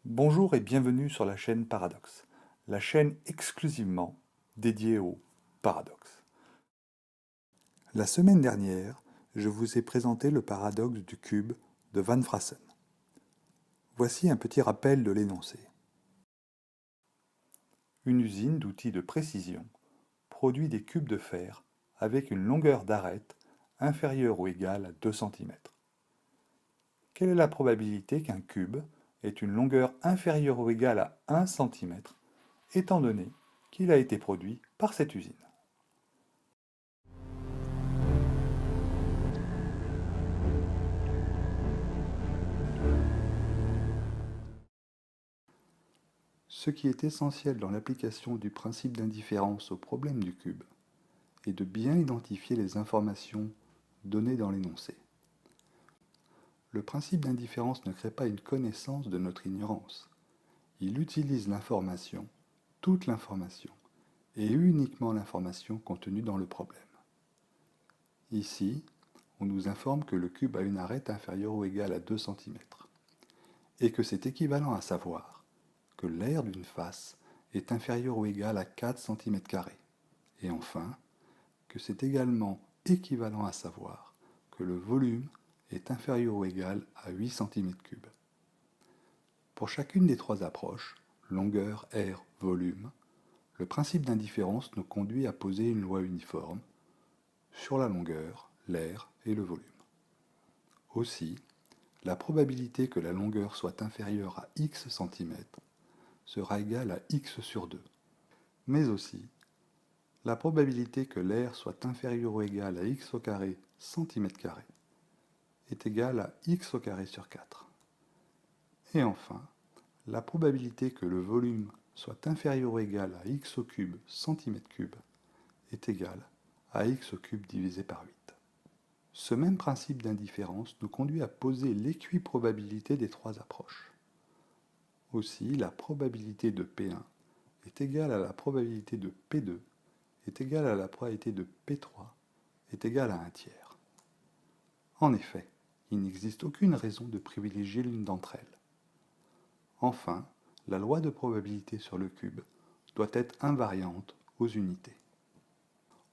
Bonjour et bienvenue sur la chaîne Paradoxe, la chaîne exclusivement dédiée au paradoxe. La semaine dernière, je vous ai présenté le paradoxe du cube de Van Fraassen. Voici un petit rappel de l'énoncé. Une usine d'outils de précision produit des cubes de fer avec une longueur d'arête inférieure ou égale à 2 cm. Quelle est la probabilité qu'un cube ait une longueur inférieure ou égale à 1 cm, étant donné qu'il a été produit par cette usine? Ce qui est essentiel dans l'application du principe d'indifférence au problème du cube est de bien identifier les informations données dans l'énoncé. Le principe d'indifférence ne crée pas une connaissance de notre ignorance. Il utilise l'information, toute l'information, et uniquement l'information contenue dans le problème. Ici, on nous informe que le cube a une arête inférieure ou égale à 2 cm, et que c'est équivalent à savoir que l'aire d'une face est inférieur ou égal à 4 cm², et enfin, que c'est également équivalent à savoir que le volume est inférieur ou égal à 8 cm3. Pour chacune des trois approches, longueur, aire, volume, le principe d'indifférence nous conduit à poser une loi uniforme sur la longueur, l'aire et le volume. Aussi, la probabilité que la longueur soit inférieure à x cm sera égale à x sur 2. Mais aussi, la probabilité que l'air soit inférieur ou égal à x au carré cm² est égale à x au carré sur 4. Et enfin, la probabilité que le volume soit inférieur ou égal à x au cube cm3 est égale à x au cube divisé par 8. Ce même principe d'indifférence nous conduit à poser l'équiprobabilité des trois approches. Aussi, la probabilité de P1 est égale à la probabilité de P2 est égale à la probabilité de P3 est égale à 1 tiers. En effet, il n'existe aucune raison de privilégier l'une d'entre elles. Enfin, la loi de probabilité sur le cube doit être invariante aux unités.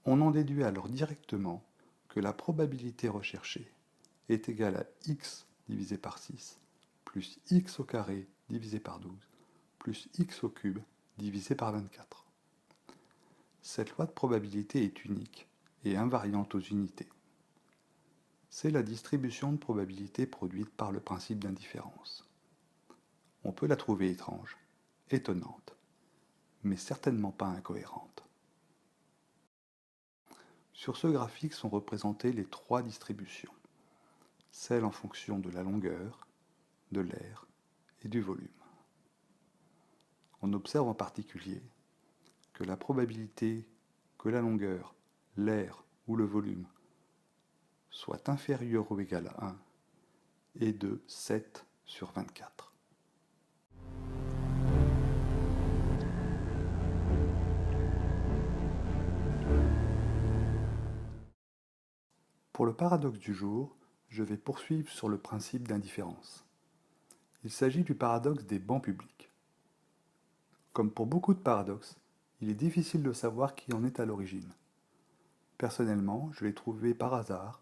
On en déduit alors directement que la probabilité recherchée est égale à x divisé par 6 plus x au carré divisé par 12 plus x au cube divisé par 24. Cette loi de probabilité est unique et invariante aux unités. C'est la distribution de probabilité produite par le principe d'indifférence. On peut la trouver étrange, étonnante, mais certainement pas incohérente. Sur ce graphique sont représentées les trois distributions, celle en fonction de la longueur, de l'aire et du volume. On observe en particulier que la probabilité que la longueur, l'aire ou le volume soit inférieur ou égal à 1 est de 7 sur 24. Pour le paradoxe du jour, je vais poursuivre sur le principe d'indifférence. Il s'agit du paradoxe des bancs publics. Comme pour beaucoup de paradoxes, il est difficile de savoir qui en est à l'origine. Personnellement, je l'ai trouvé par hasard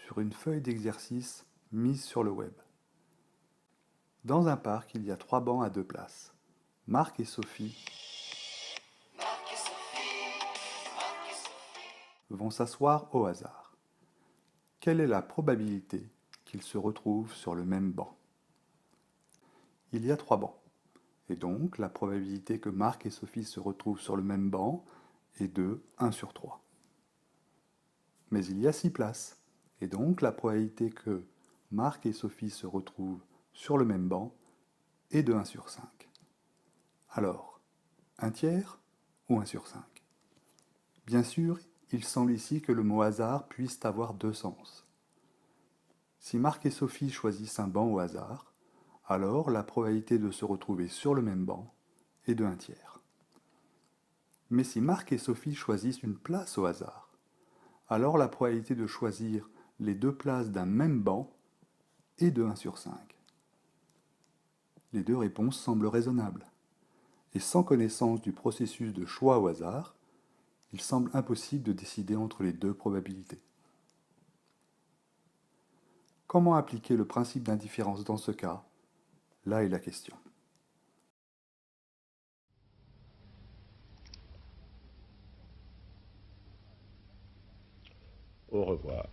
sur une feuille d'exercice mise sur le web. Dans un parc, il y a 3 bancs à 2 places. Marc et Sophie vont s'asseoir au hasard. Quelle est la probabilité qu'ils se retrouvent sur le même banc? Il y a 3 bancs, et donc la probabilité que Marc et Sophie se retrouvent sur le même banc est de 1 sur 3. Mais il y a 6 places, et donc la probabilité que Marc et Sophie se retrouvent sur le même banc est de 1 sur 5. Alors, 1 tiers ou 1 sur 5? Bien sûr, il semble ici que le mot hasard puisse avoir deux sens. Si Marc et Sophie choisissent un banc au hasard, alors la probabilité de se retrouver sur le même banc est de 1 tiers. Mais si Marc et Sophie choisissent une place au hasard, alors la probabilité de choisir les deux places d'un même banc est de 1 sur 5. Les deux réponses semblent raisonnables. Et sans connaissance du processus de choix au hasard, il semble impossible de décider entre les deux probabilités. Comment appliquer le principe d'indifférence dans ce cas? Là est la question. Au revoir.